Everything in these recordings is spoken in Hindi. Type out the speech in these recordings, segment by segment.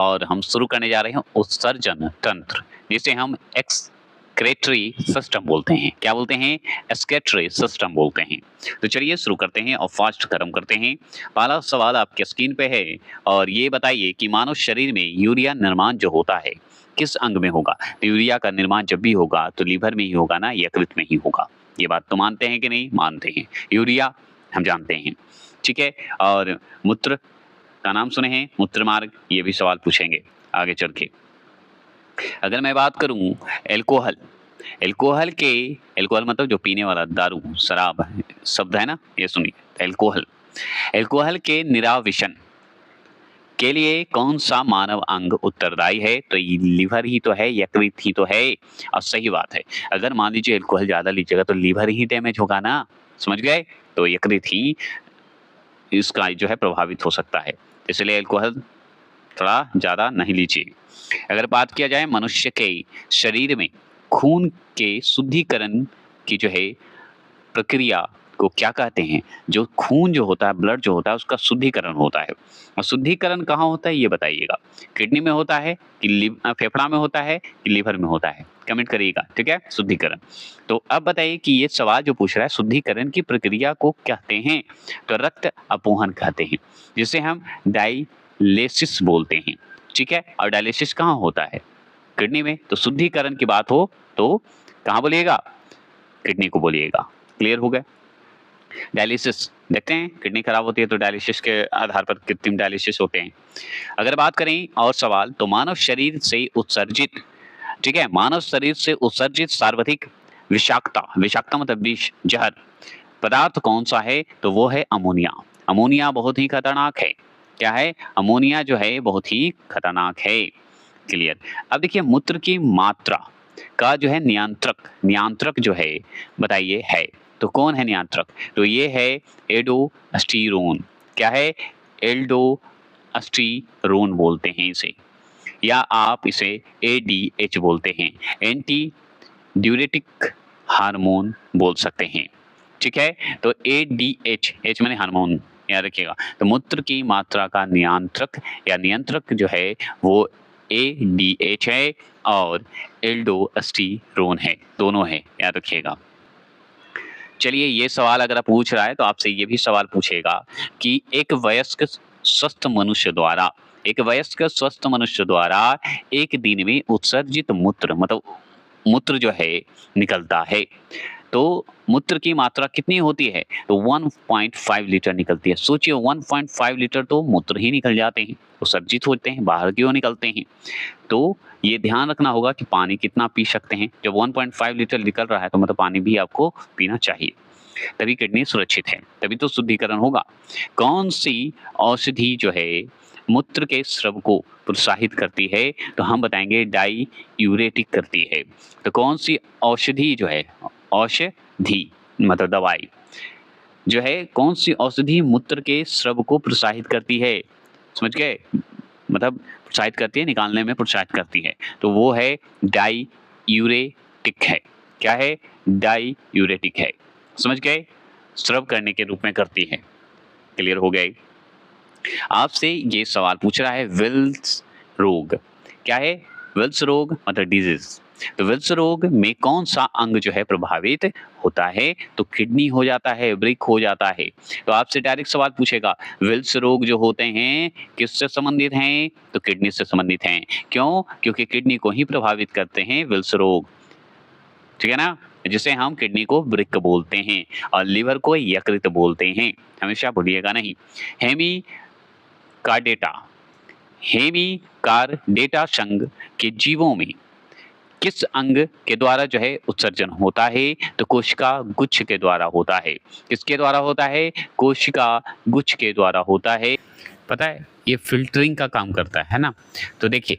और हम शुरू करने जा रहे हैं उत्सर्जन तंत्र, जिसे हम एक्सक्रेटरी सिस्टम बोलते हैं। क्या बोलते हैं? एक्सक्रेटरी सिस्टम बोलते हैं। तो चलिए शुरू करते हैं और फास्ट खत्म करते हैं। पहला सवाल आपके स्क्रीन पे है और ये बताइए कि मानव शरीर में यूरिया निर्माण जो होता है किस अंग में होगा? तो यूरिया का निर्माण जब भी होगा तो लीवर में ही होगा ना, यकृत में ही होगा। ये बात तो मानते हैं कि नहीं? मानते हैं। यूरिया हम जानते हैं, ठीक है। और मूत्र का नाम सुने हैं, मूत्र मार्ग, ये भी सवाल पूछेंगे आगे चल के। अगर मैं बात करूं एल्कोहल, एल्कोहल मतलब जो पीने वाला दारू, शराब शब्द है ना, ये सुनिए। एल्कोहल, एल्कोहल के निराविशन के लिए कौन सा मानव अंग उत्तरदायी है? तो ये लीवर ही तो है, यकृत ही तो है। और सही बात है, अगर मान लीजिए एल्कोहल ज्यादा लीजिएगा तो लीवर ही डैमेज होगा ना, समझ गए? तो यकृत ही इसका जो है प्रभावित हो सकता है, इसलिए एल्कोहल थोड़ा ज्यादा नहीं लीजिए। अगर बात किया जाए मनुष्य के शरीर में खून के शुद्धिकरण की जो है प्रक्रिया को क्या कहते हैं? जो खून जो होता है, ब्लड जो होता है, उसका शुद्धिकरण होता है। और शुद्धिकरण कहाँ होता है ये बताइएगा? किडनी में होता है कि फेफड़ा में होता है कि लीवर में होता है? कमेंट करिएगा, ठीक है। शुद्धिकरण। तो अब बताइए कि ये सवाल जो पूछ रहा है शुद्धिकरण की प्रक्रिया को कहते हैं? तो रक्त अपोहन कहते हैं, जिसे हम डायलिसिस बोलते हैं, ठीक है। और डायलिसिस कहाँ होता है? किडनी में। तो शुद्धिकरण की बात हो तो कहाँ बोलिएगा? किडनी को बोलिएगा। क्लियर हो गया? डायलिसिस देखते हैं, किडनी खराब होती है तो डायलिसिस के आधार पर कृत्रिम डायलिसिस होते हैं। अगर बात करें और सवाल, तो मानव शरीर से उत्सर्जित, ठीक है, मानव शरीर से उत्सर्जित सर्वाधिक विषाक्तता मतलब विष, जहर पदार्थ कौन सा है? तो वो है अमोनिया। अमोनिया बहुत ही खतरनाक है। क्या है? अमोनिया जो है बहुत ही खतरनाक है। क्लियर। अब देखिए मूत्र की मात्रा का जो है नियंत्रक जो है बताइए है, तो कौन है नियंत्रक? तो ये है एल्डोस्टेरोन। क्या है? एल्डोस्टेरोन बोलते हैं इसे, या आप इसे एडीएच बोलते हैं, एंटी ड्यूरेटिक हार्मोन बोल सकते हैं, ठीक है। तो एडीएच, एच माने हार्मोन, याद रखिएगा। तो मूत्र की मात्रा का नियंत्रक जो है वो एडीएच है और एल्डोस्टेरोन है, दोनों है, याद रखिएगा। चलिए ये सवाल अगर आप पूछ रहा है तो आपसे ये भी सवाल पूछेगा कि एक वयस्क स्वस्थ मनुष्य द्वारा एक दिन में उत्सर्जित मूत्र मतलब मूत्र जो है निकलता है, तो मूत्र की मात्रा कितनी होती है? तो 1.5 लीटर निकलती है। सोचिए 1.5 लीटर तो मूत्र ही निकल जाते हैं, उत्सर्जित होते हैं, बाहर क्यों निकलते हैं? तो ये ध्यान रखना होगा कि पानी कितना पी सकते हैं। जब 1.5 लीटर निकल रहा है तो मतलब पानी भी आपको पीना चाहिए, तभी किडनी सुरक्षित है, तभी तो शुद्धिकरण होगा। कौन सी औषधि जो है मूत्र के स्राव को प्रोत्साहित करती है? तो हम बताएंगे डाईयूरेटिक करती है। तो कौन सी औषधि जो है, औषधि मतलब दवाई जो है, कौन सी औषधि मूत्र के स्राव को प्रोत्साहित करती है? समझ गए? मतलब प्रोत्साहित करती है, निकालने में प्रोत्साहित करती है, तो वो है डाईयूरेटिक है। क्या है? डाईयूरेटिक है, समझ गए? स्राव करने के रूप में करती है। क्लियर हो गया? आपसे ये सवाल पूछ रहा है विल्स रोग। क्या है? विल्स रोग मतलब डिजीज। तो विल्स रोग में कौन सा अंग जो है प्रभावित होता है? तो किडनी हो जाता है, वृक्क हो जाता है। तो आपसे डायरेक्ट सवाल पूछेगा विल्स रोग जो होते हैं किससे संबंधित हैं? तो किडनी से संबंधित हैं। क्यों? क्योंकि किडनी को ही प्रभावित करते हैं विल्स रोग, ठीक है ना। जिसे हम किडनी को वृक्क बोलते हैं और लिवर को यकृत बोलते हैं, हमेशा भूलिएगा नहीं। हेमी कार्डेटा, हेमिकार्डेटा संघ के जीवों में किस अंग के द्वारा जो है उत्सर्जन होता है? तो कोशिका गुच्छ के द्वारा होता है। किसके द्वारा होता है? कोशिका गुच्छ के द्वारा होता है। पता है ये फिल्टरिंग का काम करता है ना। तो देखिए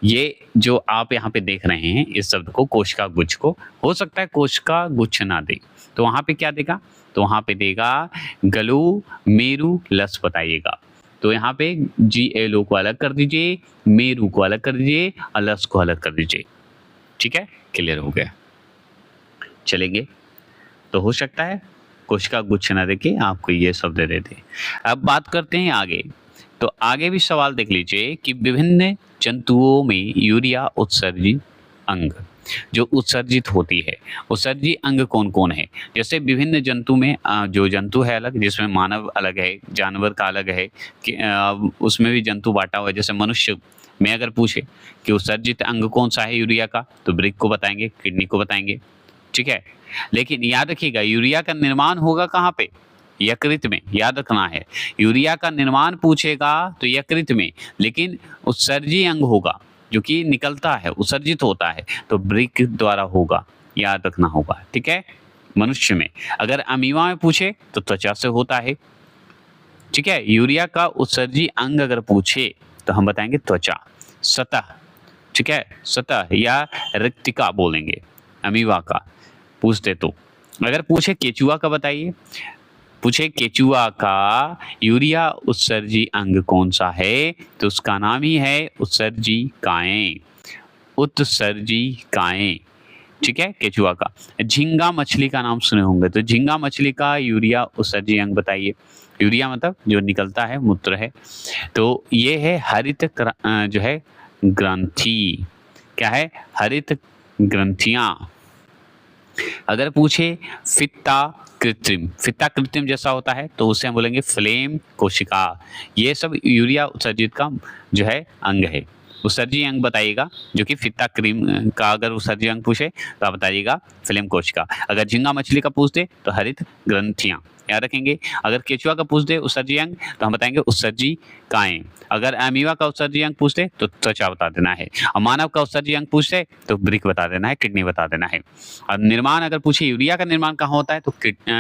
ये जो आप यहाँ पे देख रहे हैं इस शब्द को, कोशिका गुच्छ को, हो सकता है कोशिका गुच्छ ना दे, तो वहां पे क्या देगा? तो वहां पे देगा गलू मेरू लस बताइएगा। तो यहाँ पे GLO को अलग कर दीजिए, मेरू को अलग कर दीजिए और लस को अलग कर दीजिए, ठीक है। क्लियर हो गया? चलेंगे। तो हो सकता है कोशिका गुच्छ ना देके आपको ये शब्द दे दे। अब बात करते हैं आगे तो आगे भी सवाल देख लीजिए कि विभिन्न जंतुओं में यूरिया उत्सर्जित अंग जो उत्सर्जित होती है, उत्सर्जित अंग कौन-कौन है? जैसे विभिन्न जंतु में जो जंतु है अलग, जिसमें मानव अलग है, जानवर का अलग है कि उसमें भी जंतु बाँटा हुआ है। जैसे मनुष्य में अगर पूछे कि उत्सर्जित अंग कौन-सा है यूरिया का, तो वृक्क को बताएँगे, किडनी को बताएँगे, ठीक है? लेकिन याद रखिएगा यूरिया का निर्माण होगा कहाँ पे? यकृत में, याद रखना है। यूरिया का निर्माण पूछेगा तो यकृत में, लेकिन उत्सर्जी अंग होगा जो कि निकलता है, उत्सर्जित होता है, तो वृक्क द्वारा होगा, याद रखना होगा, ठीक है? मनुष्य में। अगर अमीबा में पूछे तो त्वचा से होता है, ठीक है? यूरिया का उत्सर्जी अंग अगर पूछे तो हम बताएँगे त्वचा, सतह, ठीक है? सतह या रिक्तिका बोलेंगे अमीबा का पूछते तो। अगर पूछे केचुआ का बताइए, पूछे केचुआ का यूरिया उत्सर्जी अंग कौन सा है, तो उसका नाम ही है उत्सर्जिकाएं, उत्सर्जिकाएं, ठीक है? केचुआ का। झींगा मछली का नाम सुने होंगे, तो झींगा मछली का यूरिया उत्सर्जी अंग बताइए। यूरिया मतलब जो निकलता है, मूत्र है, तो ये है हरित जो है ग्रंथि, क्या है? हरित ग्रंथियां। अगर पूछे फित्ता कृत्रिम जैसा होता है तो उसे हम बोलेंगे फ्लेम कोशिका। ये सब यूरिया उत्सर्जित का जो है अंग है। उत्सर्जी अंग बताइएगा, जो कि फित्ता क्रीम का अगर उत्सर्जी अंग पूछे तो आप बताइएगा फ्लेम कोशिका। अगर झींगा मछली का पूछ दे तो हरित ग्रंथियां, याद रखेंगे। अगर केचुआ का पूछ दे उत्सर्जी अंग तो हम बताएंगे उत्सर्जिकाएं। अगर अमीबा का उत्सर्जी अंग पूछते तो त्वचा बता देना है, और मानव का उत्सर्जी अंग पूछते तो वृक्क बता देना है, किडनी बता देना है। और निर्माण अगर पूछे यूरिया का निर्माण कहाँ होता है तो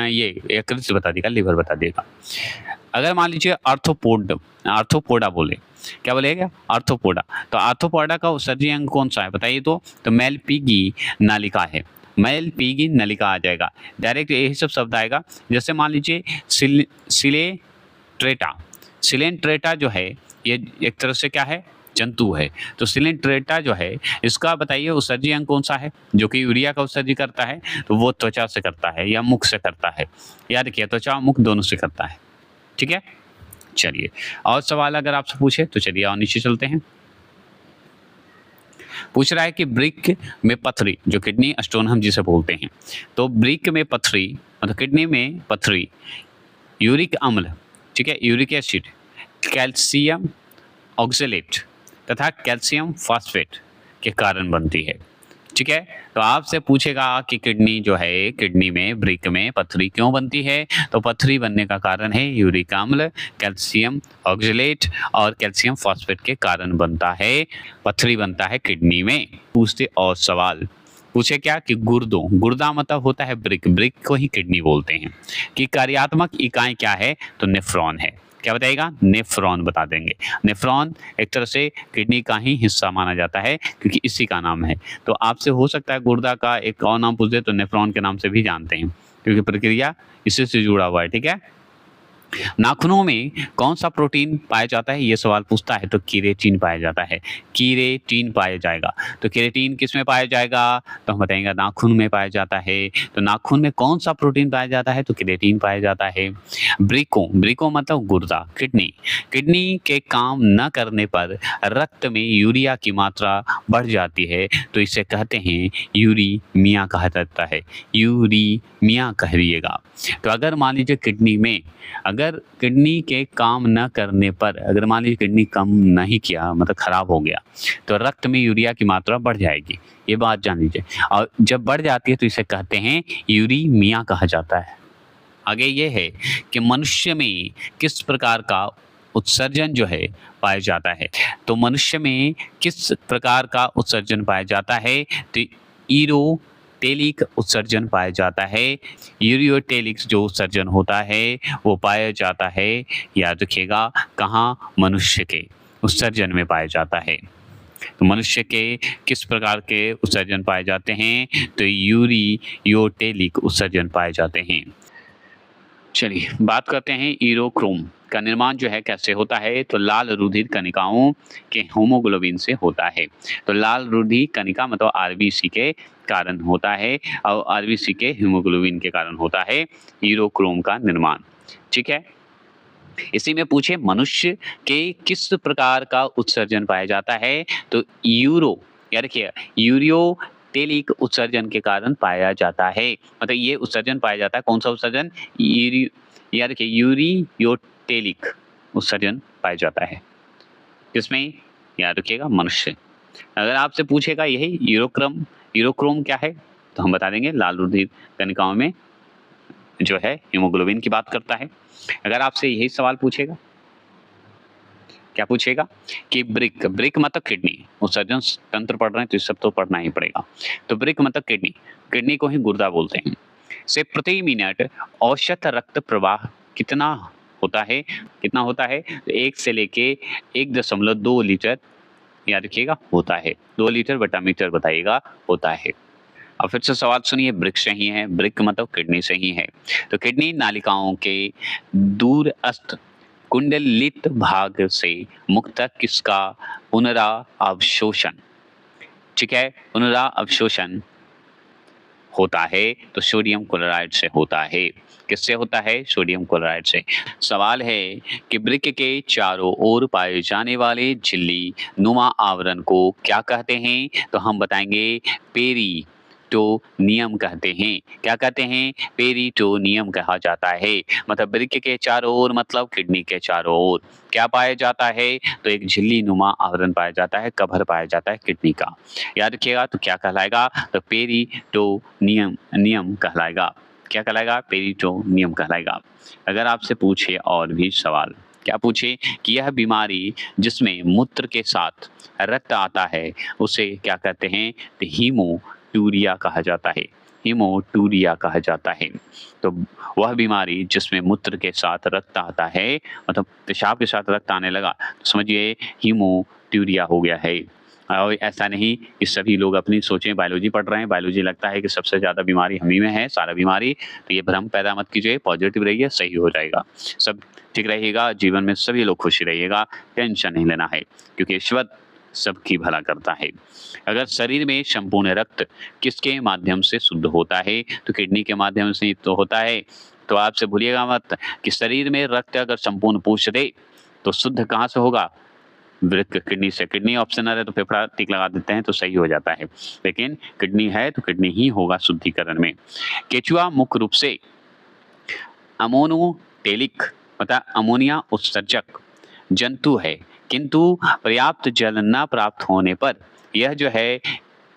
ये यकृत से बता देगा, लिवर बता देगा। अगर मान लीजिए आर्थ्रोपोडा बोले, क्या बोलेगा? आर्थ्रोपोडा। तो आर्थ्रोपोडा का उत्सर्जी अंग कौन सा है बताइए तो मेलपीगी नलिका है, मेलपीगी नलिका आ जाएगा। डायरेक्ट यही सब शब्द आएगा। जैसे मान लीजिए सिलेंट्रेटा जो है ये एक तरह से क्या है? जंतु है। तो सिलेंट्रेटा जो है इसका बताइए उत्सर्जी अंग कौन सा है, जो कि यूरिया का उत्सर्जी करता है, तो वो त्वचा से करता है या मुख से करता है। याद रखिए त्वचा और मुख दोनों से करता है, ठीक है? चलिए और सवाल अगर आपसे पूछे तो चलिए और नीचे चलते हैं। पूछ रहा है कि वृक्क में पथरी, जो किडनी स्टोन हम जिसे बोलते हैं, तो वृक्क में पथरी मतलब किडनी में पथरी यूरिक अम्ल, ठीक है, यूरिक एसिड, कैल्शियम ऑक्सलेट तथा कैल्शियम फॉस्फेट के कारण बनती है, ठीक है? तो आपसे पूछेगा कि किडनी जो है, किडनी में वृक्क में पथरी क्यों बनती है, तो पथरी बनने का कारण है यूरिक अम्ल, कैल्शियम ऑक्सलेट और कैल्शियम फॉस्फेट के कारण बनता है, पथरी बनता है किडनी में। पूछते और सवाल पूछे क्या कि गुर्दा मतलब होता है वृक्क को ही किडनी बोलते हैं, कि कार्यात्मक इकाई क्या है, तो नेफ्रॉन है। क्या बताइएगा? नेफ्रॉन बता देंगे। नेफ्रॉन एक तरह से किडनी का ही हिस्सा माना जाता है क्योंकि इसी का नाम है। तो आपसे हो सकता है गुर्दा का एक और नाम पूछ दे तो नेफ्रॉन के नाम से भी जानते हैं, क्योंकि प्रक्रिया इसी से जुड़ा हुआ है, ठीक है? नाखूनों में कौन सा प्रोटीन पाया जाता है, ये सवाल पूछता है, तो केरेटिन पाया जाता है, केरेटिन पाया जाएगा। तो केरेटिन किस में पाया जाएगा, तो हम बताएंगे नाखून में पाया जाता है। तो नाखून में कौन सा प्रोटीन पाया जाता है, तो केरेटिन पाया जाता है। ब्रिको मतलब गुर्दा, किडनी के काम न करने पर रक्त में यूरिया की मात्रा बढ़ जाती है, तो इसे कहते हैं यूरीमिया कहा जाता है, यूरीमिया कहिएगा। तो अगर मान लीजिए अगर किडनी के काम न करने पर, अगर मान लीजिए किडनी काम नहीं किया मतलब खराब हो गया, तो रक्त में यूरिया की मात्रा बढ़ जाएगी, ये बात जान लीजिए। और जब बढ़ जाती है तो इसे कहते हैं यूरीमिया कहा जाता है। आगे ये है कि मनुष्य में किस प्रकार का उत्सर्जन जो है पाया जाता है, तो मनुष्य में किस प्रकार का उत्सर्जन पाया जाता है, तो यूरोटेलिक उत्सर्जन पाया जाता है। यूरोटेलिक जो उत्सर्जन होता है वो पाया जाता है, याद रखिएगा, कहाँ? मनुष्य के उत्सर्जन में पाया जाता है। तो मनुष्य के किस प्रकार के उत्सर्जन पाए जाते हैं, तो यूरोटेलिक उत्सर्जन पाए जाते हैं। चलिए बात करते हैं यूरोक्रोम का निर्माण जो है कैसे होता है, तो लाल रुधिर कणिकाओं के होमोग्लोबिन से होता है। तो लाल रुधिर कणिका मतलब आरबीसी के कारण होता है, और आरबीसी के हीमोग्लोबिन के कारण होता है यूरोक्रोम का निर्माण, ठीक है? इसी में पूछे मनुष्य के किस प्रकार का उत्सर्जन पाया जाता है, तो यूरो याद रखिएगा यूरियोटेलिक उत्सर्जन के कारण पाया जाता है। मतलब ये उत्सर्जन पाया जाता है, कौन सा उत्सर्जन? याद रखिए यूरियोटेलिक उत्सर्जन पाया जाता है किसमें? याद रखिएगा मनुष्य। अगर आपसे पूछेगा यही यूरोक्रोम क्या है, तो हम बता देंगे लाल रुधिर कणिकाओं में जो है हीमोग्लोबिन की बात करता है। अगर आपसे यही सवाल पूछेगा, क्या पूछेगा कि ब्रिक मतलब किडनी, उत्सर्जन तंत्र पढ़ रहे हैं तो ये सब तो पढ़ना ही पड़ेगा। तो ब्रिक मतलब किडनी को ही गुर्दा बोलते हैं। से प्रति मिनट औसत रक्त प्रवाह कितना होता है? कितना होता है? तो 1 से लेके 1.2 लीटर याद रखिएगा होता है। 2 लीटर बटा मीटर बताइएगा होता है। अब फिर से सवाल सुनिए, ब्रिक से ही है, ब्रिक मतलब किडनी से ही है। तो किडनी नालिकाओं के दूरस्थ कुंडलित भाग से मुक्त किसका पुनरावशोषण, ठीक है, पुनरावशोषण होता है? तो सोडियम क्लोराइड से होता है। किससे होता है? सोडियम क्लोराइड से। सवाल है कि वृक्क के चारों ओर पाए जाने वाले झिल्ली नुमा आवरण को क्या कहते हैं? तो हम बताएंगे पेरिटोनियम कहते हैं। क्या कहते हैं? पेरिटोनियम कहा जाता है। मतलब वृक्क के चारों ओर मतलब किडनी के चारों ओर क्या पाया जाता है? तो एक झिल्ली नुमा आवरण पाया जाता है, कवर पाया जाता है किडनी का। याद रखिएगा तो क्या कहलाएगा? तो पेरिटोनियम कहलाएगा। क्या कहलाएगा? पेरिटोनियम कहलाएगा। अगर आपसे पूछे और भी सवाल, क्या पूछे कि यह बीमारी जिसमें मूत्र के साथ रक्त आता है उसे क्या कहते हैं? तो हीमोटूरिया कहा जाता है। हीमोटूरिया कहा जाता है। तो वह बीमारी जिसमें मूत्र के साथ रक्त आता है, मतलब पेशाब के साथ रक्त आने लगा, तो समझिए हीमोटूरिया हो गया है। और ऐसा नहीं कि सभी लोग अपनी सोचें, बायोलॉजी पढ़ रहे हैं, बायोलॉजी लगता है कि सबसे ज़्यादा बीमारी हम ही में है, सारा बीमारी, तो ये भ्रम पैदा मत कीजिए, पॉजिटिव रहिए, सही हो जाएगा, सब ठीक रहेगा, जीवन में सभी लोग खुशी रहिएगा, टेंशन नहीं लेना है, क्योंकि ईश्वर सबकी भला करता है। अगर शरीर में संपूर्ण रक्त किसके माध्यम से शुद्ध होता है? तो किडनी के माध्यम से ही तो होता है। तो आपसे भूलिएगा मत कि शरीर में रक्त अगर संपूर्ण पूछ दे तो शुद्ध कहाँ से होगा? वृक्क, किडनी से। किडनी ऑप्शनल है तो फेफड़ा टिक लगा देते हैं तो सही हो जाता है, लेकिन किडनी है तो किडनी ही होगा शुद्धिकरण में। केचुआ मुख्य रूप से अमोनोटेलिक मतलब अमोनिया उत्सर्जक जंतु है, किंतु पर्याप्त जल न प्राप्त होने पर यह जो है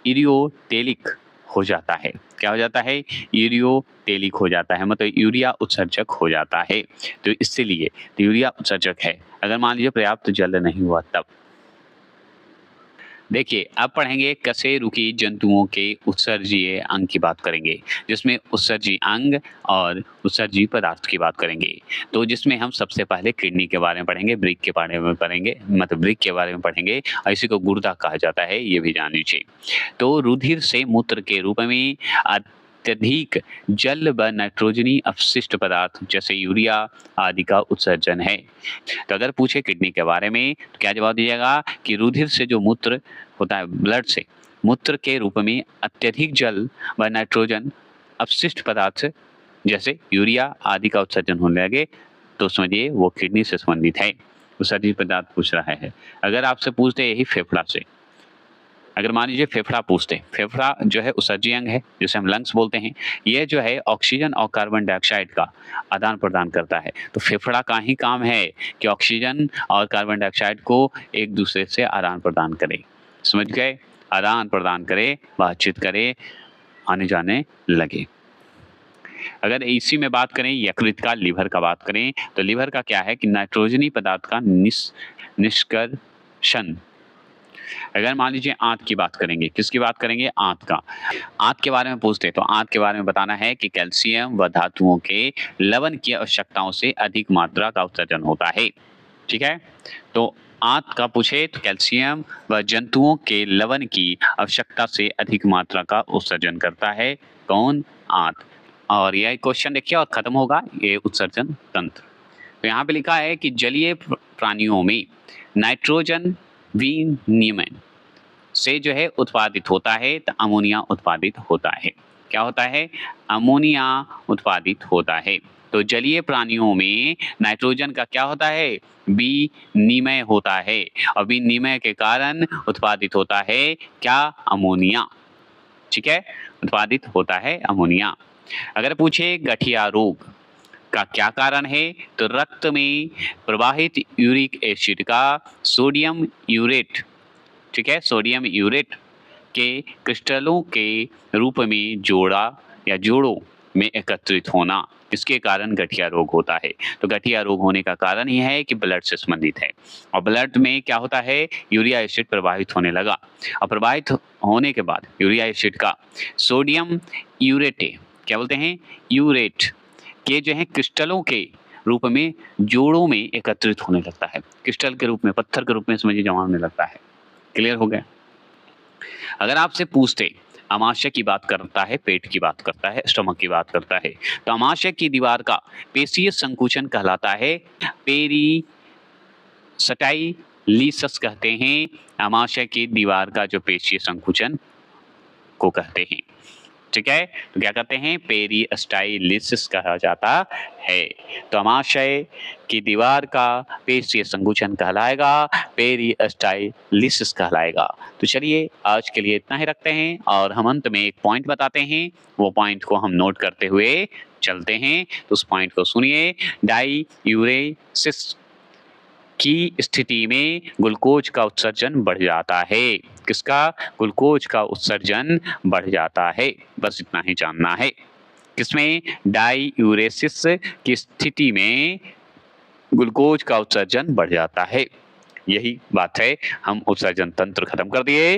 इरियोटेलिक हो जाता है। क्या हो जाता है? यूरियोटेलिक हो जाता है, मतलब यूरिया उत्सर्जक हो जाता है। तो इसलिए तो यूरिया उत्सर्जक है, अगर मान लीजिए पर्याप्त जल नहीं हुआ तब। देखिए अब पढ़ेंगे कशेरुकी जंतुओं के उत्सर्जीय अंग की बात करेंगे, जिसमें उत्सर्जी अंग और उत्सर्जी पदार्थ की बात करेंगे। तो जिसमें हम सबसे पहले किडनी के बारे में पढ़ेंगे, वृक्क के बारे में पढ़ेंगे, मतलब वृक्क के बारे में पढ़ेंगे, और इसी को गुर्दा कहा जाता है, ये भी जान लीजिए। तो रुधिर से मूत्र के रूप में अत्यधिक जल व नाइट्रोजनी अपशिष्ट पदार्थ जैसे यूरिया आदि का उत्सर्जन है। तो अगर पूछे किडनी के बारे में तो क्या जवाब दीजिएगा कि रुधिर से जो मूत्र होता है, ब्लड से मूत्र के रूप में अत्यधिक जल व नाइट्रोजन अपशिष्ट पदार्थ जैसे यूरिया आदि का उत्सर्जन होने लगे तो समझिए वो किडनी से संबंधित है, उत्सर्जित पदार्थ पूछ रहा है। अगर आपसे पूछते यही फेफड़ा से, अगर मान लीजिए फेफड़ा पूछते, फेफड़ा जो है उत्सर्जी अंग है जिसे हम लंग्स बोलते हैं, ये जो है ऑक्सीजन और कार्बन डाइऑक्साइड का आदान प्रदान करता है। तो फेफड़ा का ही काम है कि ऑक्सीजन और कार्बन डाइऑक्साइड को एक दूसरे से आदान प्रदान करे, समझ गए? आदान प्रदान करे, बातचीत करे, आने जाने लगे। अगर इसी में बात करें यकृत का, लीवर का बात करें तो लीवर का क्या है कि नाइट्रोजनी पदार्थ का निष्कर्षण। अगर मान लीजिए आंत की बात करेंगे, किसकी बात करेंगे? आंत का। आंत के बारे में पूछते तो आंत के बारे में बताना है कि कैल्शियम व धातुओं के लवण की आवश्यकताओं से अधिक मात्रा का उत्सर्जन होता है, ठीक है? तो आंत का पूछे तो कैल्शियम व जंतुओं के लवण की आवश्यकता से अधिक मात्रा का उत्सर्जन करता है कौन? आंत। और यह क्वेश्चन देखिए और खत्म होगा ये उत्सर्जन तंत्र। तो यहाँ पे लिखा है कि जलीय प्राणियों में नाइट्रोजन विनिमय से जो है उत्पादित होता है तो अमोनिया उत्पादित होता है। क्या होता है? अमोनिया उत्पादित होता है। तो जलीय प्राणियों में नाइट्रोजन का क्या होता है, विनिमय होता है, और विनिमय के कारण उत्पादित होता है क्या, अमोनिया। ठीक है, उत्पादित होता है अमोनिया। अगर पूछे गठिया रोग का क्या कारण है, तो रक्त में प्रवाहित यूरिक एसिड का सोडियम यूरेट, ठीक है, सोडियम यूरेट के क्रिस्टलों के रूप में जोड़ों में एकत्रित होना, इसके कारण गठिया रोग होता है। तो गठिया रोग होने का कारण यह है कि ब्लड से संबंधित है, और ब्लड में क्या होता है, यूरिया एसिड प्रवाहित होने लगा, और प्रवाहित होने के बाद यूरिया एसिड का सोडियम यूरेट, क्या बोलते हैं, यूरेट के जो है क्रिस्टलों के रूप में जोड़ों में एकत्रित होने लगता है, क्रिस्टल के रूप में, पत्थर के रूप में समझिए जमा होने लगता है। क्लियर हो गया। अगर आपसे पूछते अमाशय की बात करता है, पेट की बात करता है, स्टमक की बात करता है, तो अमाशय की दीवार का पेशीय संकुचन कहलाता है पेरिस्टाइलिसिस कहते हैं, अमाशय की दीवार का जो पेशीय संकुचन को कहते हैं। ठीक है, तो क्या कहते हैं, पेरिस्टाइलिसिस कहा जाता है। तो अमाशय की दीवार का पेशीय संकुचन कहलाएगा, पेरिस्टाइलिसिस कहलाएगा। तो चलिए आज के लिए इतना ही रखते हैं, और हम अंत में एक पॉइंट बताते हैं, वो पॉइंट को हम नोट करते हुए चलते हैं। तो उस पॉइंट को सुनिए, डाईयूरेसिस की स्थिति में ग्लूकोज का उत्सर्जन बढ़ जाता है। किसका, ग्लूकोज का उत्सर्जन बढ़ जाता है, बस इतना ही जानना है। किसमें, डाईयूरेसिस की स्थिति में ग्लूकोज का उत्सर्जन बढ़ जाता है, यही बात है। हम उत्सर्जन तंत्र खत्म कर दिए।